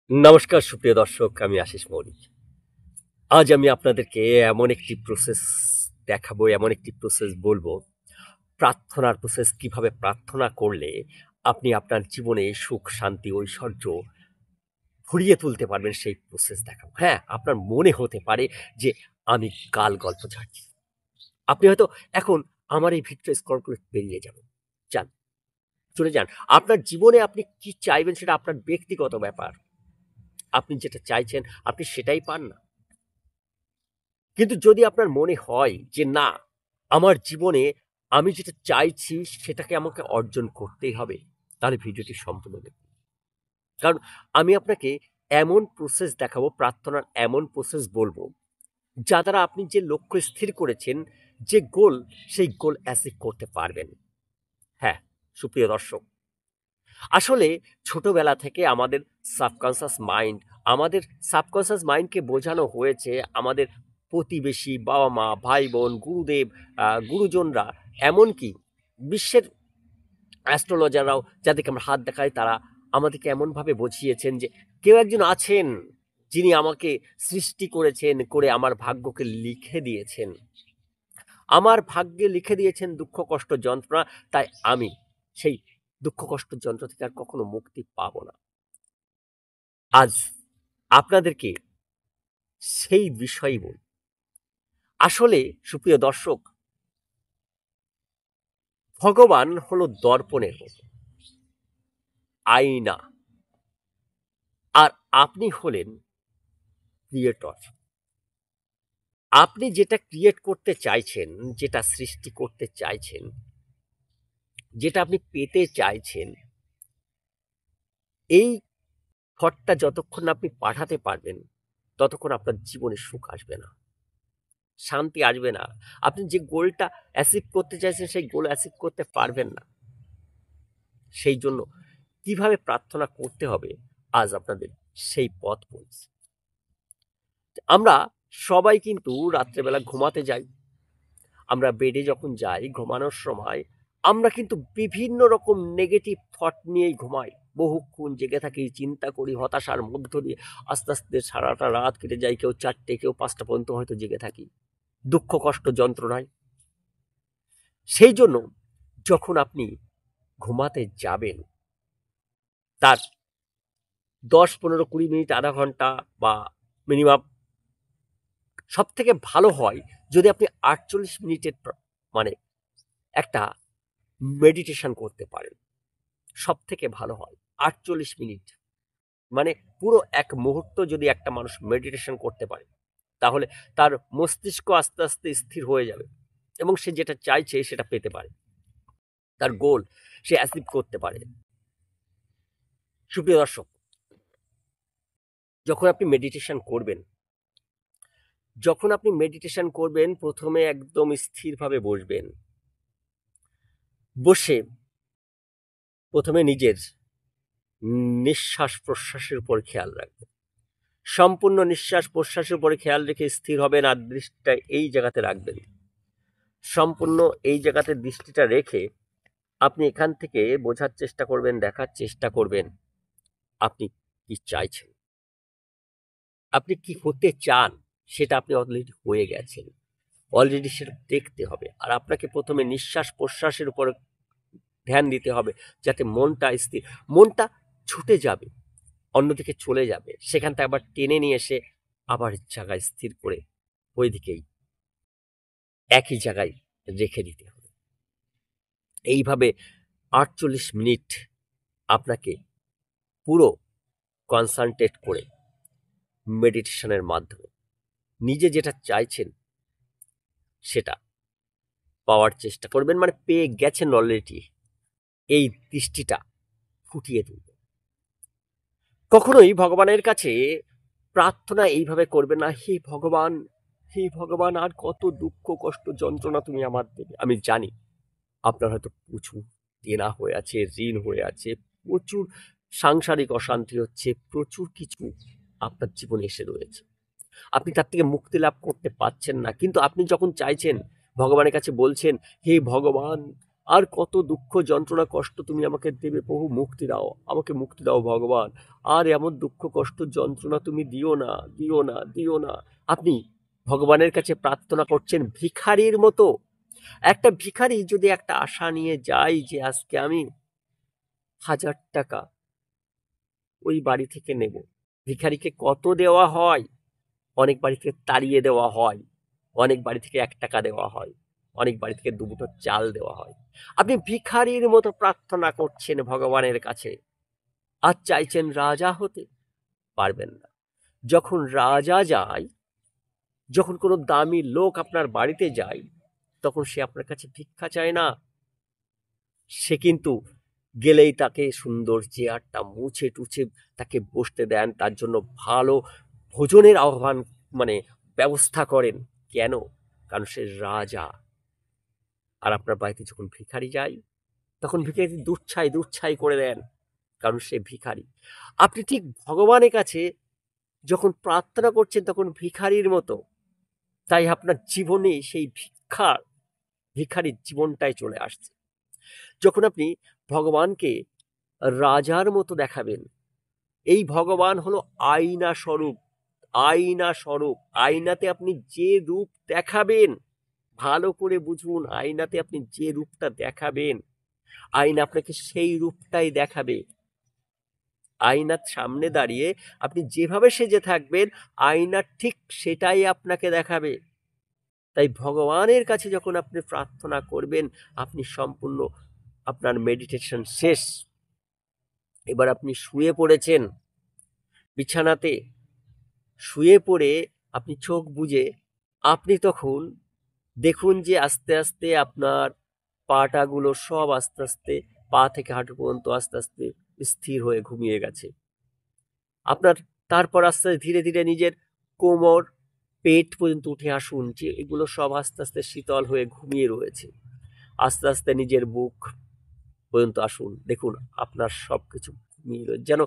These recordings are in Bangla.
নমস্কার সুপ্রিয় দর্শক, আমি আশিস মৌলিক। আজ আমি আপনাদেরকে এমন একটি প্রসেস দেখাবো, এমন একটি প্রসেস বলবো, প্রার্থনার প্রসেস কিভাবে প্রার্থনা করলে আপনি আপনার জীবনে সুখ, শান্তি, ঐশ্বর্য ভরিয়ে তুলতে পারবেন সেই প্রসেস দেখাবো। হ্যাঁ, আপনার মনে হতে পারে যে আমি গাল গল্প ঝাড়ছি। আপনি হয়তো এখন আমার এই ভিডিওটা স্ক্রল করে বেরিয়ে যাবেন। যান, চলে যান। আপনার জীবনে আপনি কি চাইবেন সেটা আপনার ব্যক্তিগত ব্যাপার। আপনি যেটা চাইছেন আপনি সেটাই পান না। কিন্তু যদি আপনার মনে হয় যে না, আমার জীবনে আমি যেটা চাইছি সেটাকে আমাকে অর্জন করতেই হবে, তাহলে ভিডিওটি সম্পূর্ণ দেখুন। কারণ আমি আপনাকে এমন প্রসেস দেখাবো, প্রার্থনার এমন প্রসেস বলবো, যা দ্বারা আপনি যে লক্ষ্য স্থির করেছেন, যে গোল, সেই গোল অ্যাচিভ করতে পারবেন। হ্যাঁ, সুপ্রিয় দর্শক, আসলে ছোটবেলা থেকে আমাদের সাবকনশাস মাইন্ডকে বোঝানো হয়েছে, আমাদের প্রতিবেশী, বাবা মা, ভাই বোন, গুরুদেব, গুরুজনরা, এমনকি বিশ্বের অ্যাস্ট্রোলজাররাও যাদেরকে আমরা হাত দেখাই, তারা আমাদেরকে এমনভাবে বুঝিয়েছেন যে কেউ একজন আছেন যিনি আমাকে সৃষ্টি করেছেন, করে আমার ভাগ্যকে লিখে দিয়েছেন, আমার ভাগ্যে লিখে দিয়েছেন দুঃখ কষ্ট যন্ত্রণা। তাই আমি সেই দুঃখ কষ্ট যন্ত্র থেকে আর কখনো মুক্তি পাবো না। আজ আপনাদেরকে সেই বিষয়ই বলি। আসলে সুপ্রিয় দর্শক, ভগবান হলো দর্পণের মতো, আয়না, আর আপনি হলেন ক্রিয়েটর। আপনি যেটা ক্রিয়েট করতে চাইছেন, যেটা সৃষ্টি করতে চাইছেন, যেটা আপনি পেতে চাইছেন, এই থটটা যতক্ষণ না আপনি পাঠাতে পারবেন, ততক্ষণ আপনার জীবনে সুখ আসবে না, শান্তি আসবে না। আপনি যে গোলটা অ্যাচিভ করতে চাইছেন, সেই গোল অ্যাচিভ করতে পারবেন না। সেই জন্য কিভাবে প্রার্থনা করতে হবে, আজ আপনাদের সেই পথ বলছি। আমরা সবাই কিন্তু রাত্রেবেলা ঘুমাতে যাই। আমরা বেডে যখন যাই ঘুমানোর সময়, আমরা কিন্তু বিভিন্ন রকম নেগেটিভ থট নিয়েই ঘুমাই। বহুক্ষণ জেগে থাকি, চিন্তা করি, হতাশার মধ্য দিয়ে আস্তে আস্তে সারাটা রাত কেটে যায়। কেউ 4টে, কেউ 5টা পর্যন্ত হয়তো জেগে থাকি, দুঃখ কষ্ট যন্ত্রণায়। সেই জন্য যখন আপনি ঘুমাতে যাবেন, তার 10, 15, 20 মিনিট, আধা ঘন্টা বা মিনিমাম, সব থেকে ভালো হয় যদি আপনি 48 মিনিটের মানে একটা মেডিটেশন করতে পারেন। সব থেকে ভালো হয় 48 মিনিট, মানে পুরো এক মুহূর্ত যদি একটা মানুষ মেডিটেশন করতে পারে, তাহলে তার মস্তিষ্ক আস্তে আস্তে স্থির হয়ে যাবে এবং সে যেটা চাইছে সেটা পেতে পারে, তার গোল সে অ্যাচিভ করতে পারে। সুপ্রিয় দর্শক, যখন আপনি মেডিটেশন করবেন, প্রথমে একদম স্থিরভাবে বসবেন। বসে প্রথমে নিজের নিঃশ্বাস প্রশ্বাসের উপর খেয়াল রাখবেন। সম্পূর্ণ নিঃশ্বাস প্রশ্বাসের উপরে খেয়াল রেখে স্থির হবেন, আর দৃষ্টিটা এই জায়গাতে রাখবেন। সম্পূর্ণ এই জায়গাতে দৃষ্টিটা রেখে আপনি এখান থেকে বোঝার চেষ্টা করবেন, দেখার চেষ্টা করবেন আপনি কি চাইছেন, আপনি কি হতে চান, সেটা আপনি অলরেডি হয়ে গেছেন। অলরেডি সেটা দেখতে হবে। আর আপনাকে প্রথমে নিঃশ্বাস প্রশ্বাসের উপর ধ্যান দিতে হবে, যাতে মনটা স্থির। মনটা ছুটে যাবে, অন্যদিকে চলে যাবে, সেখান থেকে আবার টেনে নিয়ে এসে আবার জায়গায় স্থির করে ওইদিকেই একই জায়গায় রেখে দিতে হবে। এইভাবে 48 মিনিট আপনাকে পুরো কনসেন্ট্রেট করে মেডিটেশনের মাধ্যমে নিজে যেটা চাইছেন সেটা পাওয়ার চেষ্টা করবেন, মানে পেয়ে গেছেন অলরেডি। এই দৃষ্টিটা ফুটিয়ে তুলবেন। কখনোই ভগবানের কাছে প্রার্থনা এইভাবে করবেন না, হে ভগবান, হে ভগবান, আর কত দুঃখ কষ্ট যন্ত্রণা তুমি আমার দেবে। আমি জানি আপনার হয়তো প্রচুর দেনা হয়ে আছে, ঋণ হয়ে আছে, প্রচুর সাংসারিক অশান্তি হচ্ছে, প্রচুর কিছু আপনার জীবনে এসে রয়েছে। আপনি তার থেকে মুক্তি লাভ করতে পারছেন না। কিন্তু আপনি যখন চাইছেন, ভগবানের কাছে বলছেন, হে ভগবান, আর কত দুঃখ যন্ত্রণা কষ্ট তুমি আমাকে দেবে প্রভু, মুক্তি দাও, আমাকে মুক্তি দাও ভগবান, আর এমন দুঃখ কষ্ট যন্ত্রণা তুমি দিও না, দিও না, দিও না। আপনি ভগবানের কাছে প্রার্থনা করছেন ভিখারির মতো। একটা ভিখারি যদি একটা আশা নিয়ে যায় যে আজকে আমি 1000 টাকা ওই বাড়ি থেকে নেব, ভিখারিকে কত দেওয়া হয়? অনেক বাড়ি থেকে তাড়িয়ে দেওয়া হয়, অনেক বাড়ি থেকে 1 টাকা দেওয়া হয়, অনেক বাড়ি থেকে 2 মুঠো চাল দেওয়া হয়। আপনি ভিখারির মতো প্রার্থনা করছেন ভগবানের কাছে, আর চাইছেন রাজা হতে, পারবেন না। যখন রাজা যায়, যখন কোনো দামি লোক আপনার বাড়িতে যায়, তখন সে আপনার কাছে ভিক্ষা চায় না। সে কিন্তু গেলেই তাকে সুন্দর চেয়ারটা মুছে টুছে তাকে বসতে দেন, তার জন্য ভালো ভোজনের আহ্বান মানে ব্যবস্থা করেন। কেন? কারণ সে রাজা। আর আপনার বাড়িতে যখন ভিখারি যায়, তখন ভিখারি দুচ্ছাই দুচ্ছাই করে দেন, কারণ সে ভিখারি। আপনি ঠিক ভগবানের কাছে যখন প্রার্থনা করছেন তখন ভিখারির মতো। তাই আপনার জীবনে সেই ভিখারির জীবনটাই চলে আসছে। যখন আপনি ভগবানকে রাজার মতো দেখাবেন, এই ভগবান হলো আয়না স্বরূপ, আয়না স্বরূপ। আয়নাতে আপনি যে রূপ দেখাবেন, ভালো করে বুঝুন, আয়নাতে আপনি যে রূপটা দেখাবেন, আয়না আপনাকে সেই রূপটাই দেখাবে। আয়নার সামনে দাঁড়িয়ে আপনি যেভাবে সেজে থাকবেন, আয়না ঠিক সেটাই আপনাকে দেখাবে। তাই ভগবানের কাছে যখন আপনি প্রার্থনা করবেন, আপনি সম্পূর্ণ আপনার মেডিটেশন শেষ, এবার আপনি শুয়ে পড়েছেন বিছানাতে, শুয়ে পড়ে আপনি চোখ বুজে আপনি তখন দেখুন যে আস্তে আস্তে আপনার পাটাগুলো সব আস্তে আস্তে পা থেকে হাঁটু পর্যন্ত আস্তে আস্তে স্থির হয়ে ঘুমিয়ে গেছে। আপনার তারপর আস্তে ধীরে ধীরে নিজের কোমর পেট পর্যন্ত উঠে আসুন, যে এগুলো সব আস্তে আস্তে শীতল হয়ে ঘুমিয়ে রয়েছে। আস্তে আস্তে নিজের বুক পর্যন্ত আসুন, দেখুন আপনার সবকিছু ঘুমিয়ে রয়েছে, যেন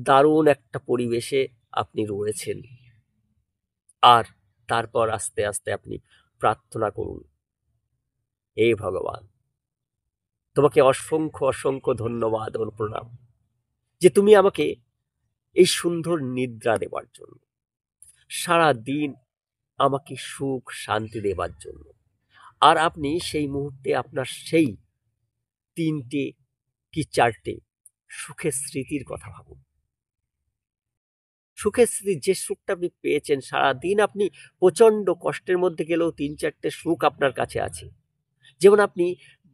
দারুণ একটা পরিবেশে আপনি রয়েছেন। আর তারপর আস্তে আস্তে আপনি প্রার্থনা করুন, হে ভগবান, তোমাকে অসংখ্য অসংখ্য ধন্যবাদ ও প্রণাম যে তুমি আমাকে এই সুন্দর নিদ্রা দেবার জন্য, সারা দিন আমাকে সুখ শান্তি দেবার জন্য। আর আপনি সেই মুহূর্তে আপনার সেই 3টে কি 4টে সুখের স্মৃতির কথা ভাবুন। সুখের স্মৃতি, যে সুখটা আপনি পেয়েছেন, সারাদিন আপনি প্রচন্ড কষ্টের মধ্যে গেলেও 3-4টে সুখ আপনার কাছে আছে। যেমন আপনি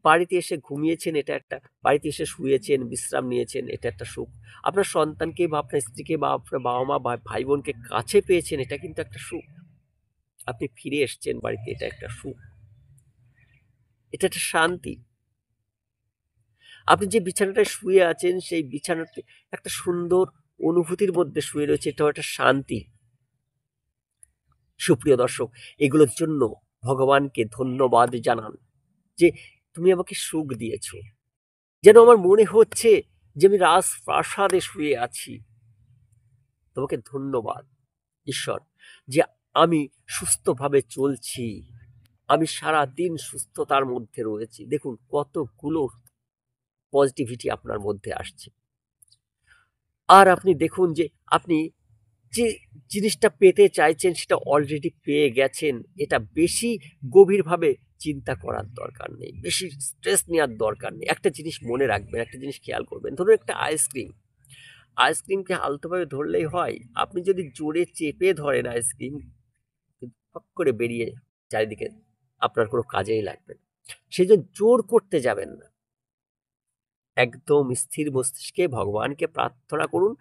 বাড়িতে এসে ঘুমিয়েছেন, এটা একটা, বাড়িতে এসে শুয়েছেন, বিশ্রাম নিয়েছেন, এটা একটা সুখ। আপনার সন্তানকে বা আপনার স্ত্রীকে বা আপনার বাবা মা বা ভাই বোনকে কাছে পেয়েছেন, এটা কিন্তু একটা সুখ। আপনি ফিরে এসছেন বাড়িতে, এটা একটা সুখ, এটা একটা শান্তি। আপনি যে বিছানাটায় শুয়ে আছেন, সেই বিছানাতে একটা সুন্দর অনুভূতির মধ্যে শুয়ে রয়েছে, এটাও একটা শান্তি। সুপ্রিয় দর্শক, এগুলোর জন্য ভগবানকে ধন্যবাদ জানান যে তুমি আমাকে সুখ দিয়েছ। যেন আমার মনে হচ্ছে যে আমি রাজপ্রাসাদে শুয়ে আছি। তোমাকে ধন্যবাদ ঈশ্বর যে আমি সুস্থভাবে চলছি, আমি সারা দিন সুস্থতার মধ্যে রয়েছি। দেখুন কতগুলো পজিটিভিটি আপনার মধ্যে আসছে। আর আপনি দেখুন যে আপনি যে জিনিসটা পেতে চাইছেন সেটা অলরেডি পেয়ে গেছেন। এটা বেশি গভীরভাবে চিন্তা করার দরকার নেই, বেশি স্ট্রেস নেওয়ার দরকার নেই। একটা জিনিস মনে রাখবেন, একটা জিনিস খেয়াল করবেন, ধরুন একটা আইসক্রিম, আইসক্রিমকে আলতোভাবে ধরলেই হয়? আপনি যদি জোরে চেপে ধরেন আইসক্রিম, ফক করে বেরিয়ে চারিদিকে, আপনার কোনো কাজেই লাগবে না। সেই জন্য জোর করতে যাবেন না, একদম স্থির মস্তিষ্কে ভগবানকে প্রার্থনা করুন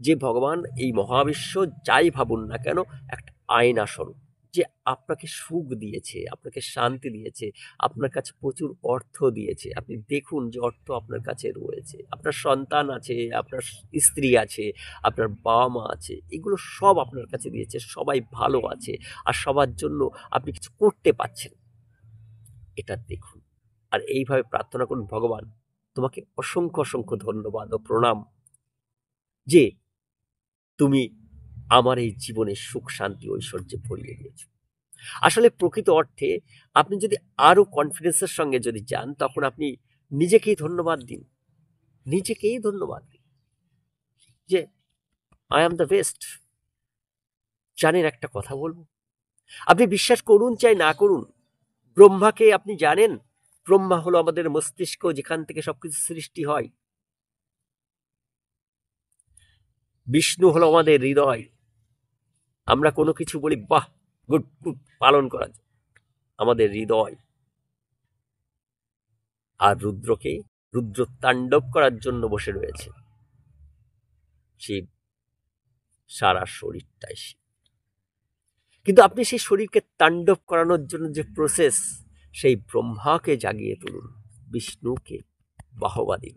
যে ভগবান, এই মহাবিশ্ব যাই ভাবুন না কেন একটা আয়না স্বরূপ, যে আপনাকে সুখ দিয়েছে, আপনাকে শান্তি দিয়েছে, আপনার কাছে প্রচুর অর্থ দিয়েছে। আপনি দেখুন যে অর্থ আপনার কাছে রয়েছে, আপনার সন্তান আছে, আপনার স্ত্রী আছে, আপনার বাবা মা আছে, এগুলো সব আপনার কাছে দিয়েছে, সবাই ভালো আছে, আর সবার জন্য আপনি কিছু করতে পারছেন, এটা দেখুন। আর এইভাবে প্রার্থনা করুন, ভগবান তোমাকে অসংখ্য অসংখ্য ধন্যবাদ ও প্রণাম যে তুমি আমার এই জীবনে সুখ শান্তি ঐশ্বর্যে ভরিয়ে দিয়েছ। আসলে প্রকৃত অর্থে আপনি যদি আরো কনফিডেন্সের সঙ্গে যদি যান, তখন আপনি নিজেকেই ধন্যবাদ দিন, নিজেকেই ধন্যবাদ দিন যে আই অ্যাম দ্য বেস্ট। জানেন, একটা কথা বলবো, আপনি বিশ্বাস করুন চাই না করুন, ব্রহ্মাকে আপনি জানেন? ব্রহ্মা হলো আমাদের মস্তিষ্ক, যেখান থেকে সবকিছু সৃষ্টি হয়। বিষ্ণু হলো আমাদের হৃদয়। আমরা কোনো কিছু বলি বাহ, গুড গুড, পালন করা যায়, আমাদের হৃদয়। আর রুদ্রকে, রুদ্র তাণ্ডব করার জন্য বসে রয়েছে শিব, সারা শরীরটাই শিব। কিন্তু আপনি সেই শরীরকে তাণ্ডব করানোর জন্য যে প্রসেস, সেই ব্রহ্মাকে জাগিয়ে তুলুন, বিষ্ণুকে বাহবা দিন,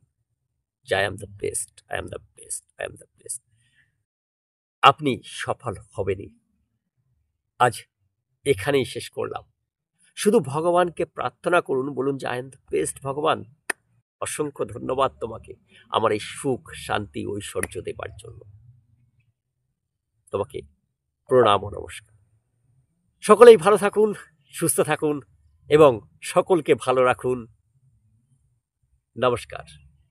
I am the best, I am the best, I am the best. আপনি সফল হবেনই। আজ এখানেই শেষ করলাম। শুধু ভগবানকে প্রার্থনা করুন, বলুন যে আই এম দ্য বেস্ট ভগবান, অসংখ্য ধন্যবাদ তোমাকে আমার এই সুখ, শান্তি, ঐশ্বর্য দেবার জন্য। তোমাকে প্রণাম ও নমস্কার। সকলেই ভালো থাকুন, সুস্থ থাকুন এবং সকলকে ভালো রাখুন। নমস্কার।